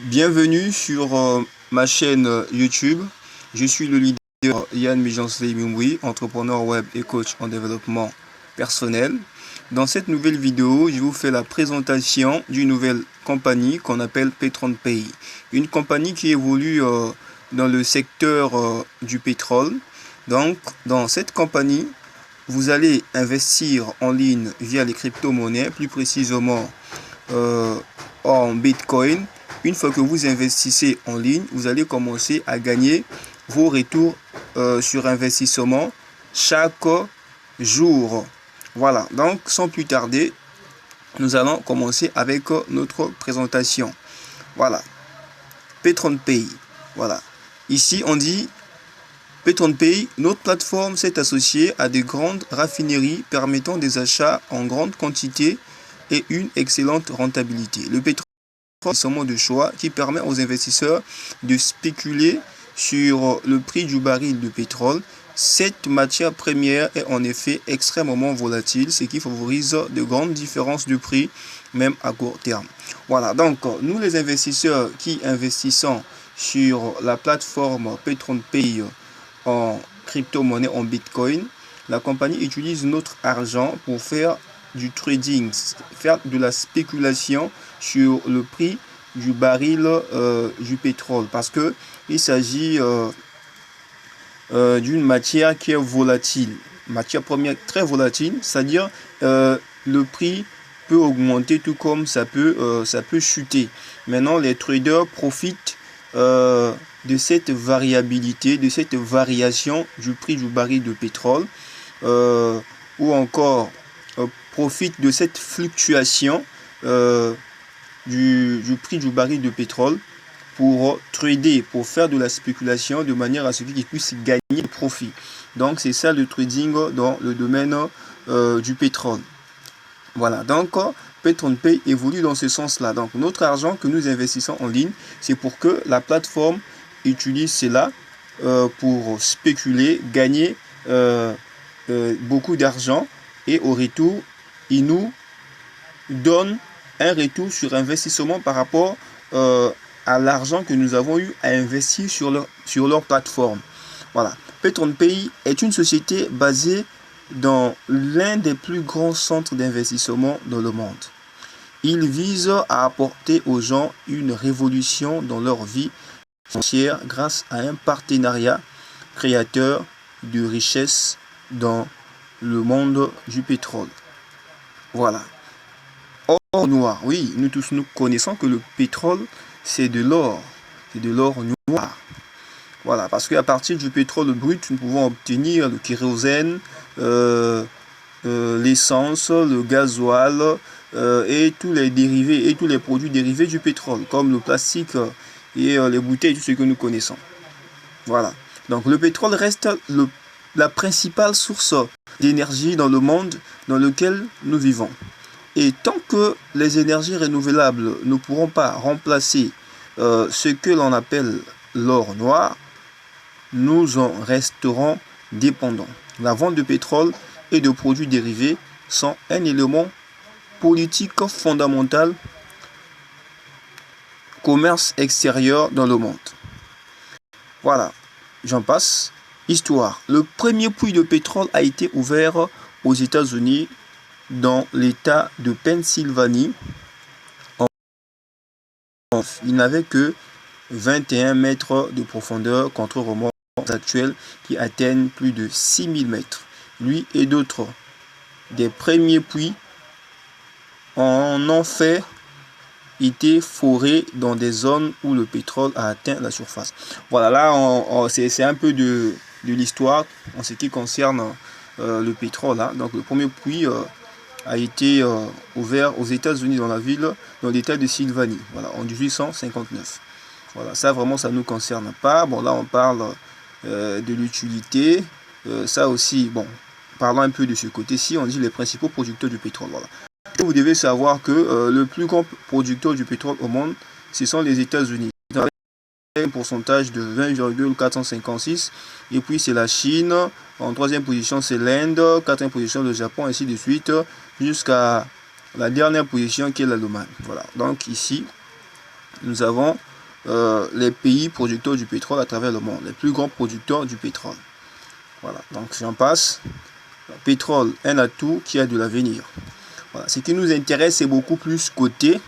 Bienvenue sur ma chaîne YouTube. Je suis le leader Yann Mijansley Mimoui, entrepreneur web et coach en développement personnel. Dans cette nouvelle vidéo, je vous fais la présentation d'une nouvelle compagnie qu'on appelle PetronPay. Une compagnie qui évolue dans le secteur du pétrole. Donc, dans cette compagnie, vous allez investir en ligne via les crypto-monnaies, plus précisément en Bitcoin. Une fois que vous investissez en ligne, vous allez commencer à gagner vos retours sur investissement chaque jour. Voilà, donc sans plus tarder, nous allons commencer avec notre présentation. Voilà, PetronPay. Voilà, ici on dit PetronPay, notre plateforme s'est associée à de grandes raffineries permettant des achats en grande quantité et une excellente rentabilité. Le pétrole investissement de choix qui permet aux investisseurs de spéculer sur le prix du baril de pétrole. Cette matière première est en effet extrêmement volatile, ce qui favorise de grandes différences de prix, même à court terme. Voilà, donc nous les investisseurs qui investissons sur la plateforme PetronPay en crypto-monnaie, en Bitcoin, la compagnie utilise notre argent pour faire du trading, faire de la spéculation sur le prix du baril du pétrole, parce que il s'agit d'une matière qui est volatile, matière première très volatile, c'est-à-dire le prix peut augmenter tout comme ça peut chuter. Maintenant, les traders profitent de cette variabilité, de cette variation du prix du baril de pétrole, ou encore profite de cette fluctuation du prix du baril de pétrole pour trader, pour faire de la spéculation de manière à ce qu'ils puissent gagner des profits. Donc c'est ça le trading dans le domaine du pétrole. Voilà, donc PetronPay évolue dans ce sens-là. Donc notre argent que nous investissons en ligne, c'est pour que la plateforme utilise cela pour spéculer, gagner beaucoup d'argent, et au retour, il nous donne un retour sur investissement par rapport à l'argent que nous avons eu à investir sur leur plateforme. Voilà. PetronPay est une société basée dans l'un des plus grands centres d'investissement dans le monde. Il vise à apporter aux gens une révolution dans leur vie financière grâce à un partenariat créateur de richesses dans le monde du pétrole. Voilà. Or noir, oui, nous tous nous connaissons que le pétrole c'est de l'or noir. Voilà, parce qu'à partir du pétrole brut, nous pouvons obtenir le kérosène, l'essence, le gasoil et tous les dérivés et tous les produits dérivés du pétrole, comme le plastique et les bouteilles, tout ce que nous connaissons. Voilà. Donc le pétrole reste la principale source d'énergie dans le monde dans lequel nous vivons. Et tant que les énergies renouvelables ne pourront pas remplacer ce que l'on appelle l'or noir, nous en resterons dépendants. La vente de pétrole et de produits dérivés sont un élément politique fondamental commerce extérieur dans le monde. Voilà, j'en passe. Histoire. Le premier puits de pétrole a été ouvert aux États-Unis dans l'État de Pennsylvanie. Il n'avait que 21 mètres de profondeur contre remords actuels qui atteignent plus de 6000 mètres. Lui et d'autres des premiers puits en ont fait été forés dans des zones où le pétrole a atteint la surface. Voilà, là c'est un peu de l'histoire en ce qui concerne le pétrole. Hein. Donc le premier puits a été ouvert aux États-Unis dans l'État de Sylvanie, voilà, en 1859. Voilà, ça vraiment ça ne nous concerne pas. Bon, là on parle de l'utilité. Ça aussi, bon, parlons un peu de ce côté-ci, on dit les principaux producteurs du pétrole. Voilà. Vous devez savoir que le plus grand producteur du pétrole au monde, ce sont les États-Unis. Un pourcentage de 20,456, et puis c'est la Chine, en troisième position c'est l'Inde, quatrième position le Japon, ainsi de suite, jusqu'à la dernière position qui est l'Allemagne. Voilà, donc ici nous avons les pays producteurs du pétrole à travers le monde, les plus grands producteurs du pétrole. Voilà, donc j'en passe. Le pétrole, un atout qui a de l'avenir. Voilà. Ce qui nous intéresse, c'est beaucoup plus côté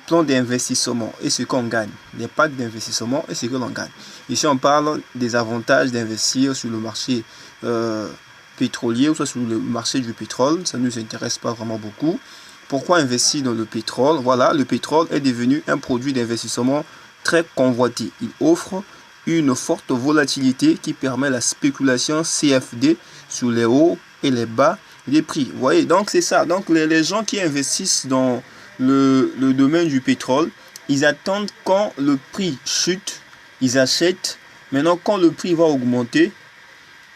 plan d'investissement et ce qu'on gagne, les packs d'investissement et ce que l'on gagne. Ici, on parle des avantages d'investir sur le marché pétrolier ou soit sur le marché du pétrole. Ça ne nous intéresse pas vraiment beaucoup. Pourquoi investir dans le pétrole? Voilà, le pétrole est devenu un produit d'investissement très convoité. Il offre une forte volatilité qui permet la spéculation CFD sur les hauts et les bas des prix. Vous voyez, donc c'est ça. Donc les gens qui investissent dans le domaine du pétrole, ils attendent quand le prix chute, ils achètent. Maintenant, quand le prix va augmenter,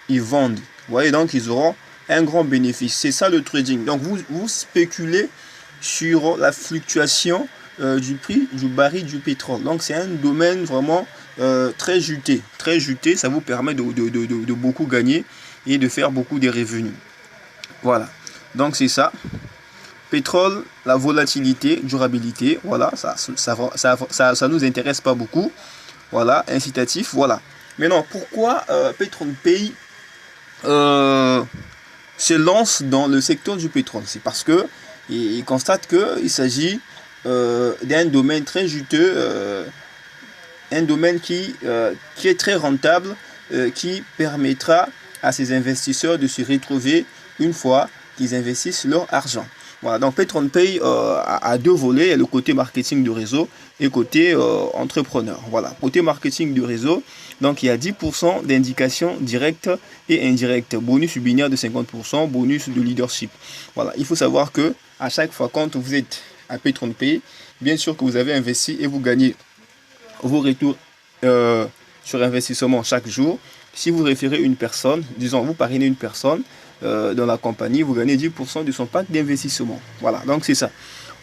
ils vendent. Vous voyez, donc ils auront un grand bénéfice. C'est ça le trading. Donc vous spéculez sur la fluctuation du prix du baril du pétrole. Donc c'est un domaine vraiment très juté. Très juté, ça vous permet de beaucoup gagner et de faire beaucoup de revenus. Voilà, donc c'est ça. Pétrole, la volatilité, durabilité, voilà, ça nous intéresse pas beaucoup. Voilà, incitatif, voilà. Maintenant, pourquoi PetroNPay se lance dans le secteur du pétrole? C'est parce que il constate qu'il s'agit d'un domaine très juteux, un domaine qui est très rentable, qui permettra à ces investisseurs de se retrouver une fois qu'ils investissent leur argent. Voilà, donc PetroNPay a deux volets, il y a le côté marketing de réseau et côté entrepreneur. Voilà, côté marketing de réseau, donc il y a 10% d'indications directes et indirectes, bonus binaire de 50%, bonus de leadership. Voilà, il faut savoir que à chaque fois quand vous êtes à PetroNPay, bien sûr que vous avez investi et vous gagnez vos retours sur investissement chaque jour. Si vous référez une personne, disons vous parrainez une personne dans la compagnie, vous gagnez 10% de son pack d'investissement. Voilà, donc c'est ça.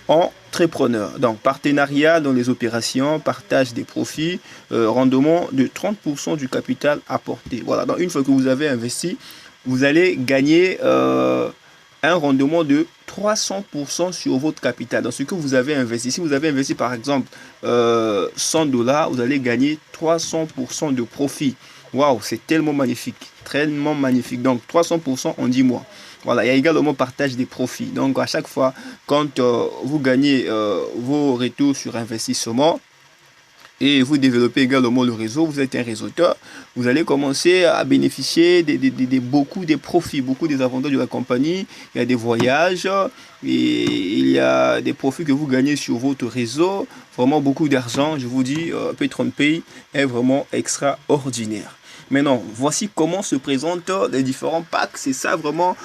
Entrepreneur, donc partenariat dans les opérations, partage des profits, rendement de 30% du capital apporté. Voilà, donc une fois que vous avez investi, vous allez gagner un rendement de 300% sur votre capital. Dans ce que vous avez investi, si vous avez investi par exemple $100, vous allez gagner 300% de profit. Waouh, c'est tellement magnifique, tellement magnifique. Donc 300% en 10 mois. Voilà, il y a également partage des profits. Donc à chaque fois, quand vous gagnez vos retours sur investissement et vous développez également le réseau, vous êtes un réseauteur, vous allez commencer à bénéficier beaucoup des profits, beaucoup des avantages de la compagnie. Il y a des voyages, et il y a des profits que vous gagnez sur votre réseau. Vraiment beaucoup d'argent, je vous dis, PetroNPay est vraiment extraordinaire. Maintenant, voici comment se présentent les différents packs. C'est ça vraiment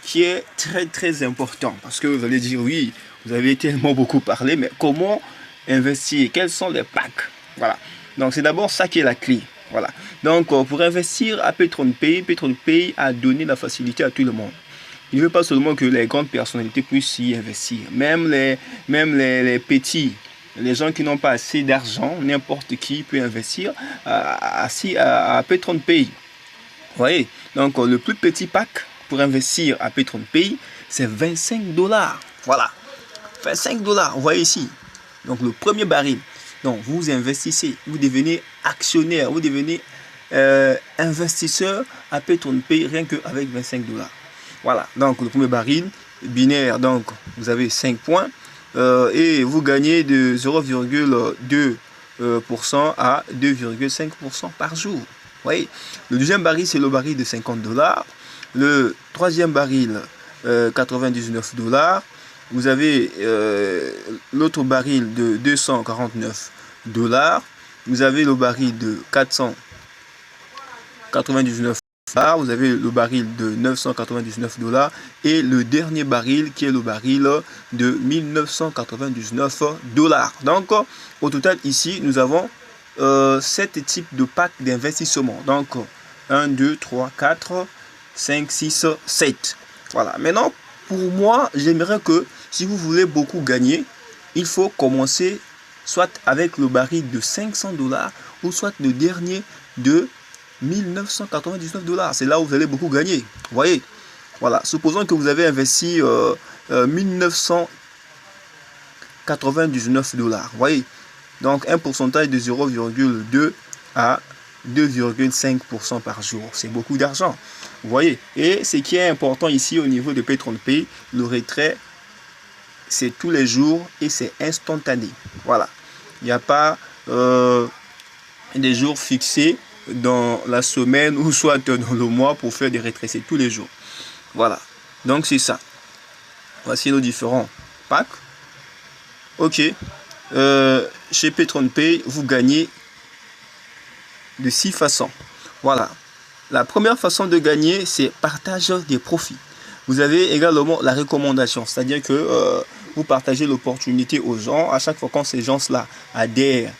qui est très très important. Parce que vous allez dire, oui, vous avez tellement beaucoup parlé, mais comment investir? Quels sont les packs? Voilà. Donc, c'est d'abord ça qui est la clé. Voilà. Donc, pour investir à PetroNPay, PetroNPay a donné la facilité à tout le monde. Il ne veut pas seulement que les grandes personnalités puissent y investir. Même les petits, les gens qui n'ont pas assez d'argent, n'importe qui peut investir à PetroNPay. Vous voyez, donc le plus petit pack pour investir à PetroNPay, c'est $25. Voilà, $25. Vous voyez ici. Donc le premier baril. Donc vous investissez, vous devenez actionnaire, vous devenez investisseur à PetroNPay rien qu'avec $25. Voilà, donc le premier baril binaire, donc vous avez 5 points. Et vous gagnez de 0,2% à 2,5% par jour. Vous voyez, le deuxième baril, c'est le baril de $50. Le troisième baril, $99. Vous avez l'autre baril de $249. Vous avez le baril de $499. Vous avez le baril de $999 et le dernier baril qui est le baril de $1999. Donc au total ici nous avons 7 types de packs d'investissement. Donc 1, 2, 3, 4, 5, 6, 7. Voilà. Maintenant pour moi j'aimerais que si vous voulez beaucoup gagner, il faut commencer soit avec le baril de $500 ou soit le dernier de $1999. C'est là où vous allez beaucoup gagner. Vous voyez, voilà. Supposons que vous avez investi $99. Vous voyez, donc un pourcentage de 0,2 à 2,5% par jour. C'est beaucoup d'argent. Vous voyez, et ce qui est important ici au niveau de Pay, le retrait, c'est tous les jours et c'est instantané. Voilà, il n'y a pas des jours fixés dans la semaine ou soit dans le mois pour faire des retraits. C'est tous les jours. Voilà, donc c'est ça. Voici nos différents packs. Ok, chez Pay, vous gagnez de 6 façons. Voilà, la première façon de gagner, c'est partage des profits. Vous avez également la recommandation, c'est-à-dire que vous partagez l'opportunité aux gens. À chaque fois quand ces gens-là adhèrent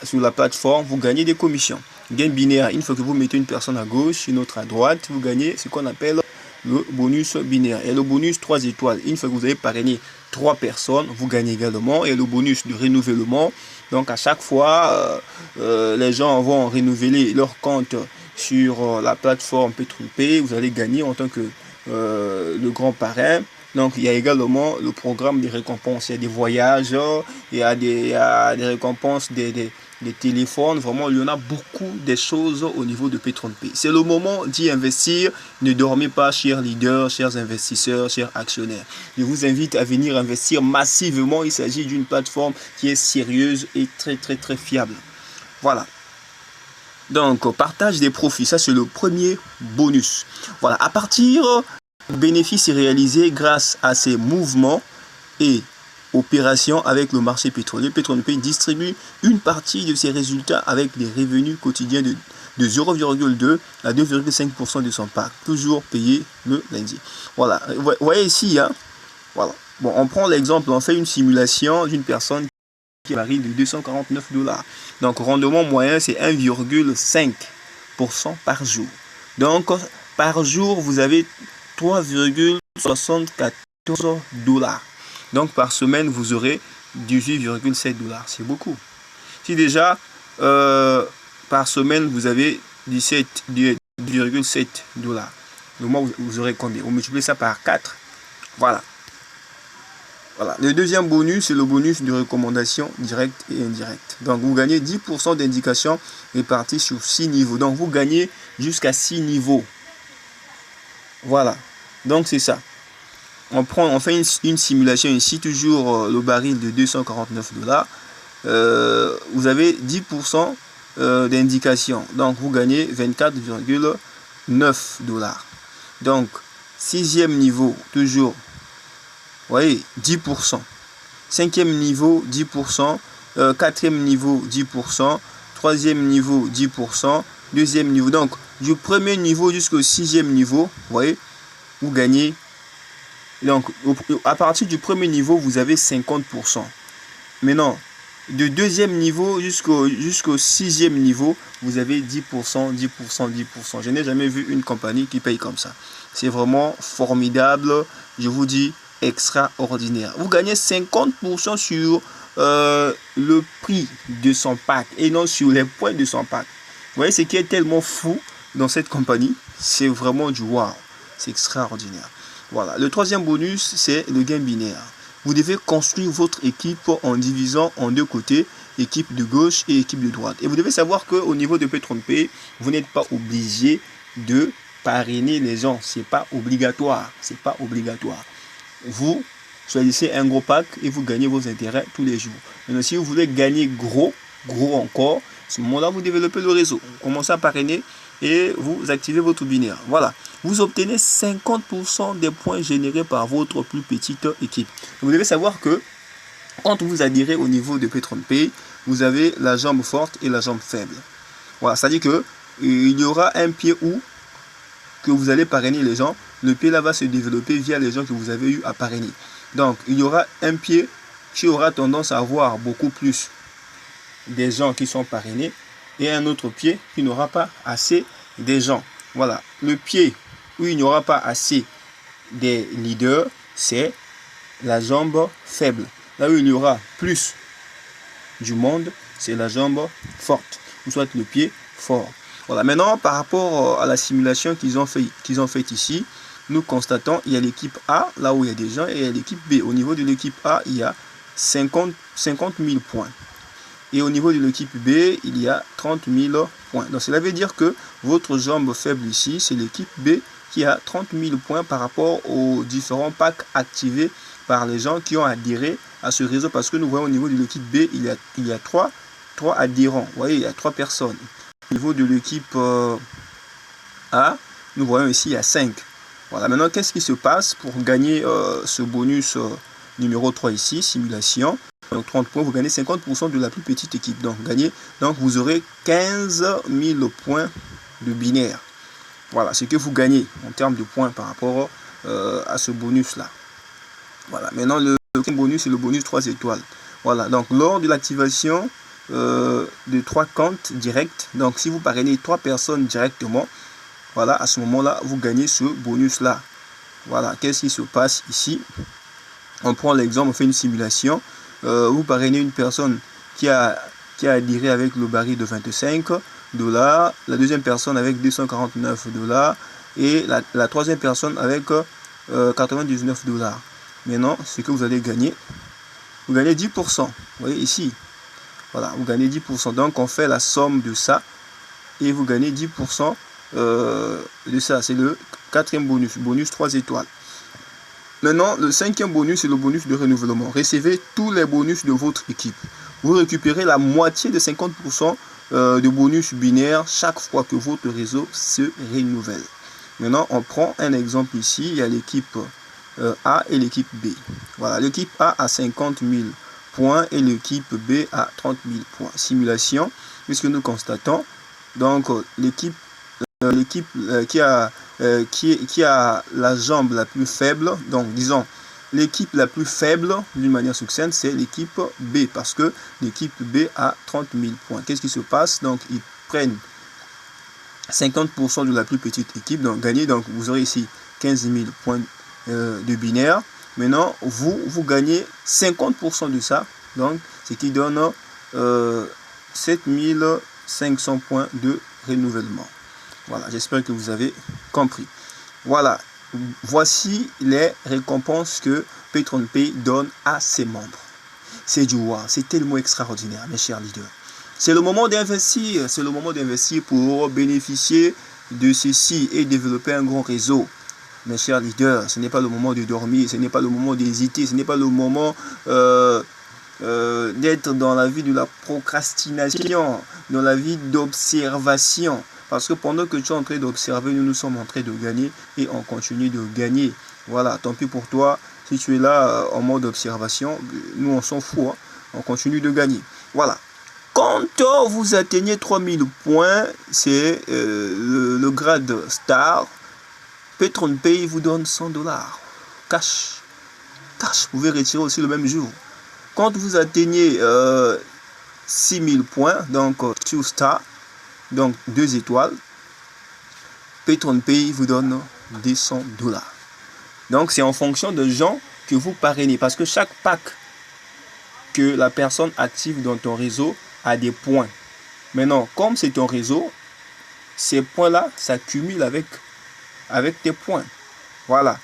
sur la plateforme, vous gagnez des commissions. Gain binaire, une fois que vous mettez une personne à gauche, une autre à droite, vous gagnez ce qu'on appelle le bonus binaire. Et le bonus 3 étoiles, une fois que vous avez parrainé 3 personnes, vous gagnez également. Et le bonus de renouvellement, donc à chaque fois, les gens vont renouveler leur compte sur la plateforme Pay, vous allez gagner en tant que le grand parrain. Donc il y a également le programme des récompenses. Il y a des voyages, il y a des récompenses, des téléphones. Vraiment, il y en a beaucoup de choses au niveau de Pay. C'est le moment d'y investir. Ne dormez pas, chers leaders, chers investisseurs, chers actionnaires. Je vous invite à venir investir massivement. Il s'agit d'une plateforme qui est sérieuse et très fiable. Voilà. Donc, partage des profits, ça c'est le premier bonus. Voilà, à partir du bénéfice réalisé grâce à ces mouvements et opérations avec le marché pétrolier, Pay distribue une partie de ses résultats avec des revenus quotidiens de 0,2 à 2,5% de son pack, toujours payé le lundi. Voilà, vous voyez ici, hein, voilà. Bon, on prend l'exemple, on fait une simulation d'une personne qui varie de $249. Donc, rendement moyen, c'est 1,5% par jour. Donc, par jour, vous avez 3,74 $. Donc, par semaine, vous aurez 18,7 $. C'est beaucoup. Si déjà, par semaine, vous avez 17,7 $. Le mois, vous aurez combien? Vous multipliez ça par 4. Voilà. Voilà. Le deuxième bonus, c'est le bonus de recommandation directe et indirecte. Donc, vous gagnez 10% d'indications réparties sur 6 niveaux. Donc, vous gagnez jusqu'à 6 niveaux. Voilà. Donc, c'est ça. On fait une simulation ici, toujours le baril de 249 $. Vous avez 10% d'indications. Donc, vous gagnez 24,9 $. Donc, sixième niveau, toujours. Vous voyez, 10%. Cinquième niveau, 10%. Quatrième niveau, 10%. Troisième niveau, 10%. Deuxième niveau. Donc, du premier niveau jusqu'au sixième niveau, vous voyez, vous gagnez. Donc, à partir du premier niveau, vous avez 50%. Maintenant, du deuxième niveau jusqu'au sixième niveau, vous avez 10%, 10%, 10%. Je n'ai jamais vu une compagnie qui paye comme ça. C'est vraiment formidable. Je vous dis, extraordinaire. Vous gagnez 50% sur le prix de son pack et non sur les points de son pack. Vous voyez ce qui est tellement fou dans cette compagnie, c'est vraiment du wow. C'est extraordinaire. Voilà. Le troisième bonus, c'est le gain binaire. Vous devez construire votre équipe en divisant en deux côtés, équipe de gauche et équipe de droite. Et vous devez savoir qu'au niveau de Pay, vous n'êtes pas obligé de parrainer les gens. C'est pas obligatoire. C'est pas obligatoire. Vous choisissez un gros pack et vous gagnez vos intérêts tous les jours. Mais si vous voulez gagner gros encore, à ce moment-là, vous développez le réseau. Vous commencez à parrainer et vous activez votre binaire. Voilà. Vous obtenez 50% des points générés par votre plus petite équipe. Vous devez savoir que quand vous adhérez au niveau de Pay, vous avez la jambe forte et la jambe faible. Voilà. C'est-à-dire que il y aura un pied où que vous allez parrainer les gens. Le pied là va se développer via les gens que vous avez eu à parrainer. Donc, il y aura un pied qui aura tendance à avoir beaucoup plus des gens qui sont parrainés et un autre pied qui n'aura pas assez des gens. Voilà. Le pied où il n'y aura pas assez des leaders, c'est la jambe faible. Là où il y aura plus du monde, c'est la jambe forte. Ou soit le pied fort. Voilà. Maintenant, par rapport à la simulation qu'ils ont fait ici, nous constatons il y a l'équipe A, là où il y a des gens, et il y a l'équipe B. Au niveau de l'équipe A, il y a 50 000 points. Et au niveau de l'équipe B, il y a 30 000 points. Donc cela veut dire que votre jambe faible ici, c'est l'équipe B qui a 30 000 points par rapport aux différents packs activés par les gens qui ont adhéré à ce réseau. Parce que nous voyons au niveau de l'équipe B, il y a 3 adhérents. Vous voyez, il y a 3 personnes. Au niveau de l'équipe A, nous voyons ici, il y a 5. Voilà, maintenant, qu'est-ce qui se passe pour gagner ce bonus numéro 3 ici, simulation. Donc 30 points, vous gagnez 50% de la plus petite équipe. Donc vous aurez 15 000 points de binaire. Voilà, ce que vous gagnez en termes de points par rapport à ce bonus-là. Voilà, maintenant le bonus, c'est le bonus 3 étoiles. Voilà, donc lors de l'activation de 3 comptes directs, donc si vous parrainez 3 personnes directement, voilà, à ce moment-là, vous gagnez ce bonus-là. Voilà, qu'est-ce qui se passe ici? On prend l'exemple, on fait une simulation. Vous parrainez une personne qui a adhéré avec le baril de 25 $, la deuxième personne avec 249 $, et la troisième personne avec 99 $. Maintenant, ce que vous allez gagner, vous gagnez 10%. Vous voyez ici, voilà, vous gagnez 10%. Donc, on fait la somme de ça et vous gagnez 10% de ça. C'est le 4e bonus, bonus 3 étoiles. Maintenant, le 5e bonus, c'est le bonus de renouvellement. Recevez tous les bonus de votre équipe. Vous récupérez la moitié de 50% de bonus binaires chaque fois que votre réseau se renouvelle. Maintenant, on prend un exemple ici. Il y a l'équipe A et l'équipe B. Voilà, l'équipe A a 50 000 points et l'équipe B a 30 000 points. Simulation, puisque nous constatons, donc l'équipe qui a la jambe la plus faible, donc disons l'équipe la plus faible d'une manière succincte, c'est l'équipe B, parce que l'équipe B a 30 000 points. Qu'est-ce qui se passe? Donc ils prennent 50% de la plus petite équipe, donc gagner, donc vous aurez ici 15 000 points de binaire. Maintenant vous gagnez 50% de ça, donc ce qui donne 7 500 points de renouvellement. Voilà, j'espère que vous avez compris. Voilà, voici les récompenses que PatronPay donne à ses membres. C'est du wow, c'est tellement extraordinaire, mes chers leaders. C'est le moment d'investir, pour bénéficier de ceci et développer un grand réseau. Mes chers leaders, ce n'est pas le moment de dormir, ce n'est pas le moment d'hésiter, ce n'est pas le moment d'être dans la vie de la procrastination, dans la vie d'observation. Parce que pendant que tu es en train d'observer, nous sommes en train de gagner et on continue de gagner. Voilà, tant pis pour toi. Si tu es là en mode observation, nous on s'en fout. Hein. On continue de gagner. Voilà. Quand vous atteignez 3000 points, c'est le grade star. PatronPay vous donne 100 $. Cash. Cash, vous pouvez retirer aussi le même jour. Quand vous atteignez 6000 points, donc 2 stars, donc 2 étoiles, PatronPay vous donne 200 $. Donc c'est en fonction de gens que vous parrainez, parce que chaque pack que la personne active dans ton réseau a des points. Maintenant, comme c'est ton réseau, ces points-là s'accumulent avec tes points. Voilà,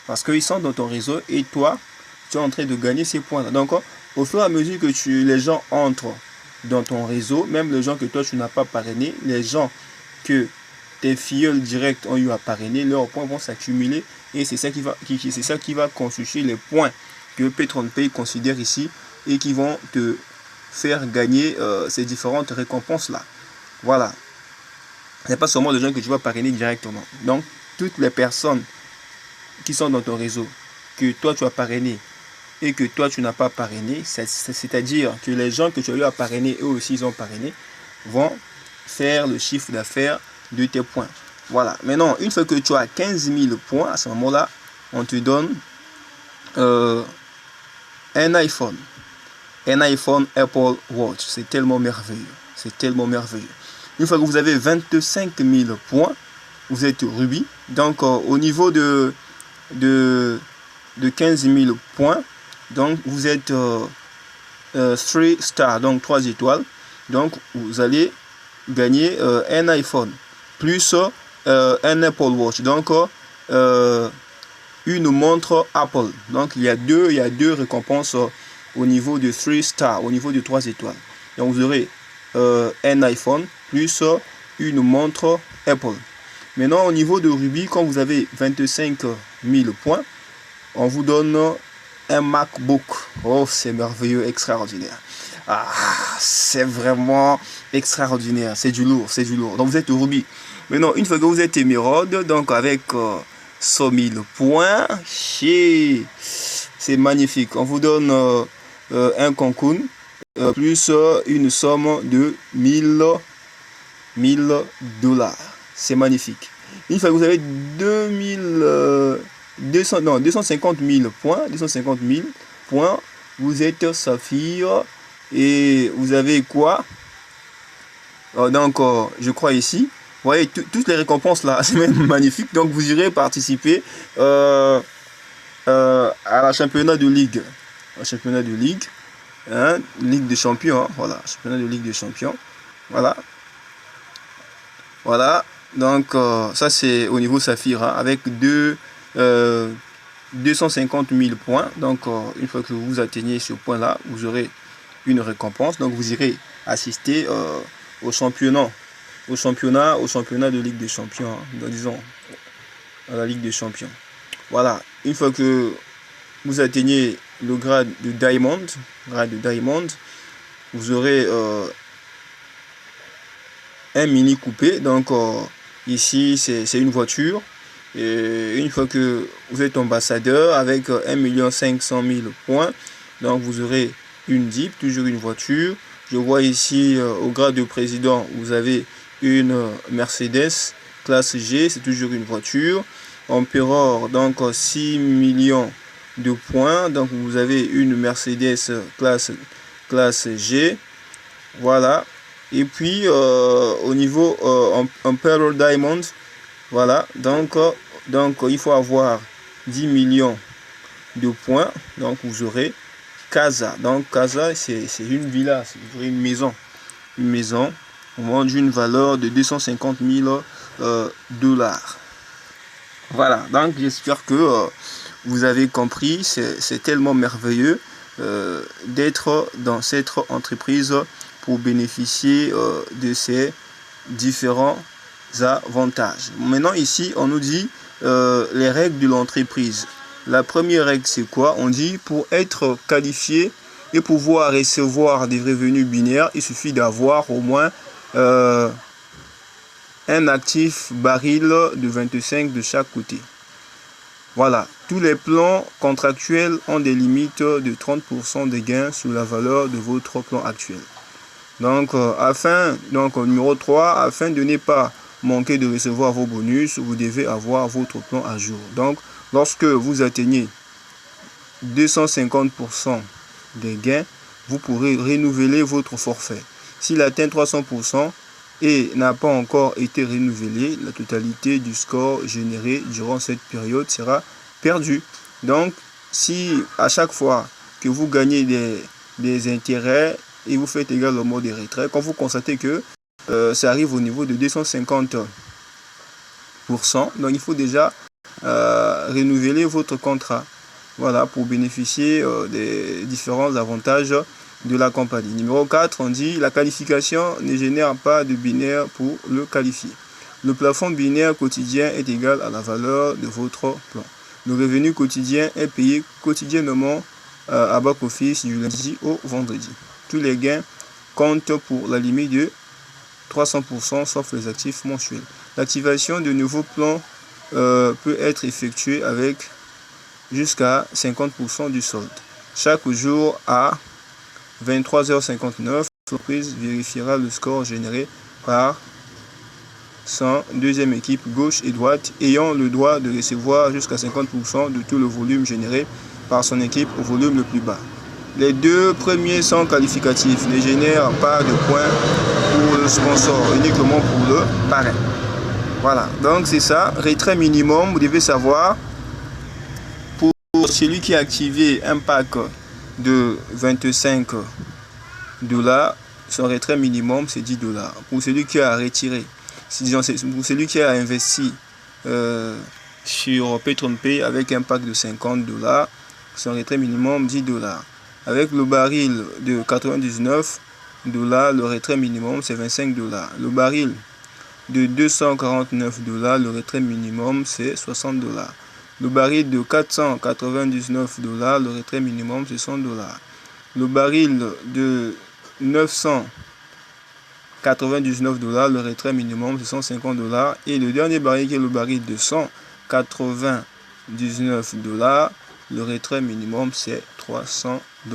parce qu'ils sont dans ton réseau et toi, tu es en train de gagner ces points-là. Donc, au fur et à mesure que les gens entrent dans ton réseau, même les gens que toi tu n'as pas parrainé, les gens que tes filleuls directs ont eu à parrainer, leurs points vont s'accumuler et c'est ça qui va constituer les points que PatronPay considère ici et qui vont te faire gagner ces différentes récompenses là. Voilà, ce n'est pas seulement les gens que tu vas parrainer directement. Donc toutes les personnes qui sont dans ton réseau que toi tu as parrainé et que toi tu n'as pas parrainé, c'est-à-dire que les gens que tu as eu à parrainer, eux aussi ils ont parrainé, vont faire le chiffre d'affaires de tes points. Voilà, maintenant une fois que tu as 15 000 points, à ce moment-là, on te donne un iPhone Apple Watch. C'est tellement merveilleux, c'est tellement merveilleux. Une fois que vous avez 25 000 points, vous êtes rubis. Donc au niveau de 15 000 points, donc vous êtes 3 stars, donc 3 étoiles. Donc vous allez gagner un iPhone plus un Apple Watch, donc une montre Apple. Donc il y a deux récompenses au niveau de 3 stars, au niveau de 3 étoiles. Donc vous aurez un iPhone plus une montre Apple. Maintenant au niveau de rubis, quand vous avez 25 000 points, on vous donne un MacBook. Oh, c'est merveilleux, extraordinaire. Ah, c'est vraiment extraordinaire. C'est du lourd, c'est du lourd. Donc vous êtes au rubis. Maintenant, une fois que vous êtes émeraude, donc avec 100 000 points, c'est magnifique. On vous donne un Cancun plus une somme de 1000 $. C'est magnifique. Une fois que vous avez 250 000 points, vous êtes saphir et vous avez quoi? Donc, je crois ici, vous voyez toutes les récompenses là, c'est même magnifique. Donc, vous irez participer à la championnat de ligue, hein, Ligue des champions, hein, voilà, championnat de Ligue des champions, voilà. Donc ça c'est au niveau saphir, hein, avec 250 000 points. Donc une fois que vous atteignez ce point là, vous aurez une récompense. Donc vous irez assister au championnat de Ligue des champions, hein, disons à la Ligue des champions. Voilà, une fois que vous atteignez le grade de Diamond, vous aurez un mini coupé. Donc ici c'est une voiture, et une fois que vous êtes ambassadeur avec 1 500 000 points, donc vous aurez une Jeep, toujours une voiture. Je vois ici au grade de président, vous avez une Mercedes classe G, c'est toujours une voiture. Empereur, donc 6 millions de points, donc vous avez une Mercedes classe G, voilà. Et puis au niveau Emperor Diamond, voilà, donc il faut avoir 10 millions de points. Donc vous aurez Casa. Donc Casa, c'est une villa, c'est une maison au moins d'une valeur de 250 000 $. Voilà, donc j'espère que vous avez compris. C'est tellement merveilleux d'être dans cette entreprise pour bénéficier de ces différents avantages. Maintenant ici on nous dit les règles de l'entreprise. La première règle c'est quoi? On dit pour être qualifié et pouvoir recevoir des revenus binaires, il suffit d'avoir au moins un actif baril de 25 de chaque côté. Voilà, tous les plans contractuels ont des limites de 30% de gains sur la valeur de votre plan actuel. Donc, numéro 3, afin de ne pas manquer de recevoir vos bonus, vous devez avoir votre plan à jour. Donc, lorsque vous atteignez 250% des gains, vous pourrez renouveler votre forfait. S'il atteint 300% et n'a pas encore été renouvelé, la totalité du score généré durant cette période sera perdue. Donc, si à chaque fois que vous gagnez des intérêts et vous faites également des retraits, quand vous constatez que ça arrive au niveau de 250%, donc il faut déjà renouveler votre contrat, voilà, pour bénéficier des différents avantages de la compagnie. Numéro 4, on dit la qualification ne génère pas de binaire pour le qualifier. Le plafond binaire quotidien est égal à la valeur de votre plan. Le revenu quotidien est payé quotidiennement à back-office du lundi au vendredi. Tous les gains comptent pour la limite de 300% sauf les actifs mensuels. L'activation de nouveaux plans peut être effectuée avec jusqu'à 50% du solde. Chaque jour à 23h59, l'entreprise vérifiera le score généré par son deuxième équipe gauche et droite ayant le droit de recevoir jusqu'à 50% de tout le volume généré par son équipe au volume le plus bas. Les deux premiers sont qualificatifs, ne génèrent pas de points pour le sponsor, uniquement pour le parrain. Voilà, donc c'est ça, retrait minimum, vous devez savoir, pour celui qui a activé un pack de 25 $, son retrait minimum c'est 10 $. Pour celui qui a retiré, pour celui qui a investi sur PatronPay avec un pack de 50 $, son retrait minimum 10 $. Avec le baril de 99 $, le retrait minimum c'est 25 $. Le baril de 249 $, le retrait minimum c'est 60 $. Le baril de 499 $, le retrait minimum c'est 100 $. Le baril de 999 $, le retrait minimum c'est 150 $. Et le dernier baril qui est le baril de 199 $, le retrait minimum c'est 300 $.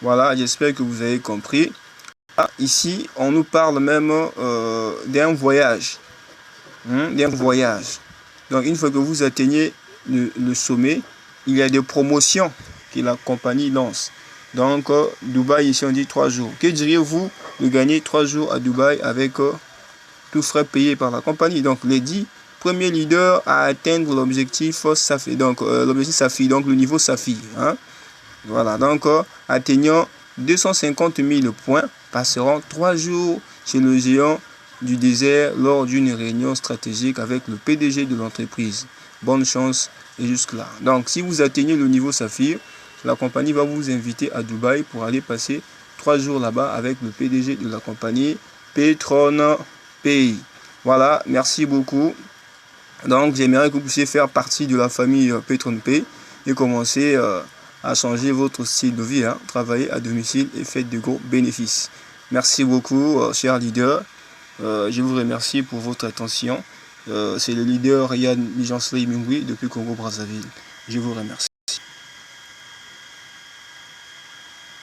Voilà, j'espère que vous avez compris. Ici, on nous parle même d'un voyage. Donc, une fois que vous atteignez le sommet, il y a des promotions que la compagnie lance. Donc, Dubaï, ici, on dit 3 jours. Que diriez-vous de gagner 3 jours à Dubaï avec tout frais payés par la compagnie? Donc, les 10 premiers leaders à atteindre l'objectif Saphir. Donc, l'objectif Saphir, donc le niveau Saphir. Voilà, donc, atteignant 250 000 points, passeront 3 jours chez le géant du désert lors d'une réunion stratégique avec le PDG de l'entreprise. Bonne chance et jusque-là. Donc, si vous atteignez le niveau Saphir, la compagnie va vous inviter à Dubaï pour aller passer 3 jours là-bas avec le PDG de la compagnie, Petron Pay. Voilà, merci beaucoup. Donc, j'aimerais que vous puissiez faire partie de la famille Petron Pay et commencer à changer votre style de vie, travailler à domicile et faites de gros bénéfices. Merci beaucoup, chers leaders. Je vous remercie pour votre attention. C'est le leader Yann Mijansley Mingui depuis Congo-Brazzaville. Je vous remercie.